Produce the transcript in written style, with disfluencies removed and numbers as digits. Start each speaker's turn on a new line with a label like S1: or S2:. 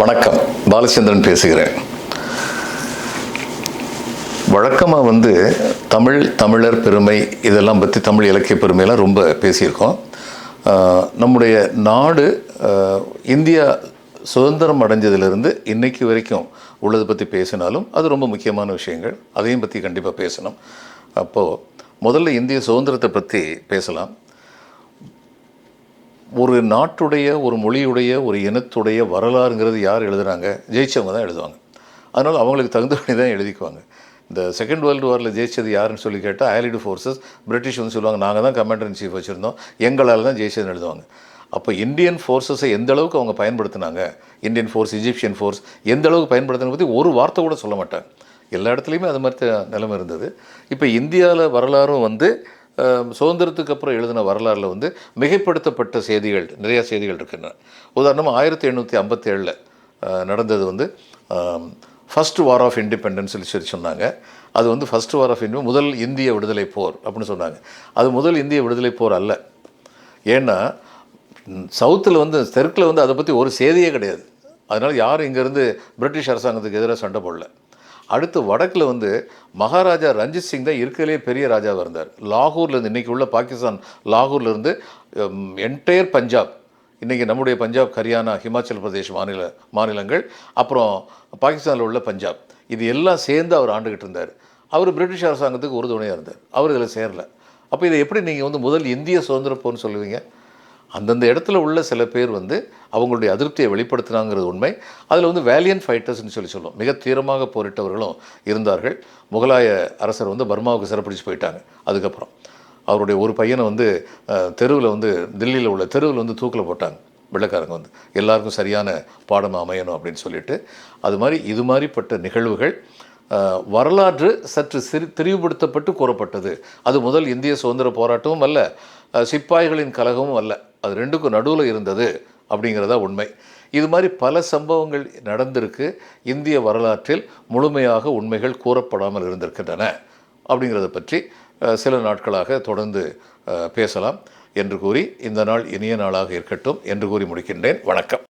S1: வணக்கம், பாலச்சந்திரன் பேசுகிறேன். வழக்கமாக தமிழர் பெருமை இதெல்லாம் பற்றி, தமிழ் இலக்கிய பெருமையெல்லாம் ரொம்ப பேசியிருக்கோம். நம்முடைய நாடு இந்தியா சுதந்திரம் அடைஞ்சதிலிருந்து இன்னைக்கு வரைக்கும் உள்ளதை பற்றி பேசினாலும் அது ரொம்ப முக்கியமான விஷயங்கள். அதையும் பற்றி கண்டிப்பாக பேசணும். அப்போது முதல்ல இந்திய சுதந்திரத்தை பற்றி பேசலாம். ஒரு நாட்டுடைய, ஒரு மொழியுடைய, ஒரு இனத்துடைய வரலாறுங்கிறது யார் எழுதுகிறாங்க? ஜெயிச்சவங்க தான் எழுதுவாங்க. அதனால் அவங்களுக்கு தகுந்தபடி தான் எழுதிக்குவாங்க. இந்த செகண்ட் வேர்ல்டு வாரில் ஜெயிச்சது யாருன்னு சொல்லி கேட்டால் ஆலிடு ஃபோர்ஸஸ், பிரிட்டிஷ் சொல்லுவாங்க நாங்கள் தான் கமாண்டர் இன் சீஃப் வச்சுருந்தோம், எங்களால் தான் ஜெயிச்சதுன்னு எழுதுவாங்க. அப்போ இந்தியன் ஃபோர்ஸஸை எந்த அளவுக்கு அவங்க பயன்படுத்தினாங்க, இந்தியன் ஃபோர்ஸ், இஜிப்சியன் ஃபோர்ஸ் எந்த அளவுக்கு பயன்படுத்தின பற்றி ஒரு வார்த்தை கூட சொல்ல மாட்டாங்க. எல்லா இடத்துலையுமே அது மாதிரி நிலைமை இருந்தது. இப்போ இந்தியாவில் வரலாறும் சுதந்திரத்துக்கு அப்புறம் எழுதின வரலாறில் மிகைப்படுத்தப்பட்ட செய்திகள், நிறையா செய்திகள் இருக்கின்றன. உதாரணமாக 1857 நடந்தது ஃபர்ஸ்ட் வார் ஆஃப் இண்டிபெண்டன்ஸ் சொல்லி சொன்னாங்க. அது ஃபர்ஸ்ட் வார் ஆஃப் இண்டிபெண்டன்ஸ், முதல் இந்திய விடுதலை போர் அப்படின்னு சொன்னாங்க. அது முதல் இந்திய விடுதலை போர் அல்ல. ஏன்னா சவுத்தில் தெற்கில் அதை பற்றி ஒரு செய்தியே கிடையாது. அதனால் யாரும் இங்கேருந்து பிரிட்டிஷ் அரசாங்கத்துக்கு எதிராக சண்டை போடல. அடுத்து வடக்கில் மகாராஜா ரஞ்சித் சிங் தான் இருக்கிறதுலே பெரிய ராஜாவாக இருந்தார். லாகூர்லேருந்து, இன்றைக்கி உள்ள பாகிஸ்தான் லாகூர்லேருந்து என்டையர் பஞ்சாப், இன்றைக்கி நம்முடைய பஞ்சாப், ஹரியானா, ஹிமாச்சல் பிரதேஷ் மாநிலங்கள், அப்புறம் பாகிஸ்தானில் உள்ள பஞ்சாப், இது எல்லாம் சேர்ந்து அவர் ஆண்டுகிட்டு இருந்தார். அவர் பிரிட்டிஷ் அரசாங்கத்துக்கு உறுதுணையாக இருந்தார். அவர் இதில் சேரலை. அப்போ இதை எப்படி நீங்கள் முதல் இந்திய சுதந்திர போர்னு சொல்லுவீங்க? அந்தந்த இடத்துல உள்ள சில பேர் அவங்களுடைய அதிருப்தியை வெளிப்படுத்தினாங்கிறது உண்மை. அதில் வேலியன்ட் ஃபைட்டர்ஸ்னு சொல்லுவோம். மிக தீரமாக போரிட்டவர்களும் இருந்தார்கள். முகலாய அரசர் பர்மாவுக்கு சிறப்பிடிச்சு போயிட்டாங்க. அதுக்கப்புறம் அவருடைய ஒரு பையனை தெருவில் தில்லியில் உள்ள தெருவில் தூக்கில் போட்டாங்க வெள்ளைக்காரங்க. எல்லாருக்கும் சரியான பாடம் அமையணும் அப்படின்னு சொல்லிட்டு. அது மாதிரி இது மாதிரிப்பட்ட நிகழ்வுகள் வரலாற்று சற்று திரிவுபடுத்தப்பட்டு கூறப்பட்டது. அது முதல் இந்திய சுதந்திர போராட்டமும் அல்ல, சிப்பாய்களின் கலகமும் அல்ல. அது ரெண்டுக்கும் நடுவில் இருந்தது அப்படிங்கிறதா உண்மை. இது மாதிரி பல சம்பவங்கள் நடந்திருக்கு. இந்திய வரலாற்றில் முழுமையாக உண்மைகள் கூறப்படாமல் இருந்திருக்கின்றன. அப்படிங்கிறத பற்றி சில நாட்களாக தொடர்ந்து பேசலாம் என்று கூறி, இந்த நாள் இனிய நாளாக இருக்கட்டும் என்று கூறி முடிக்கின்றேன். வணக்கம்.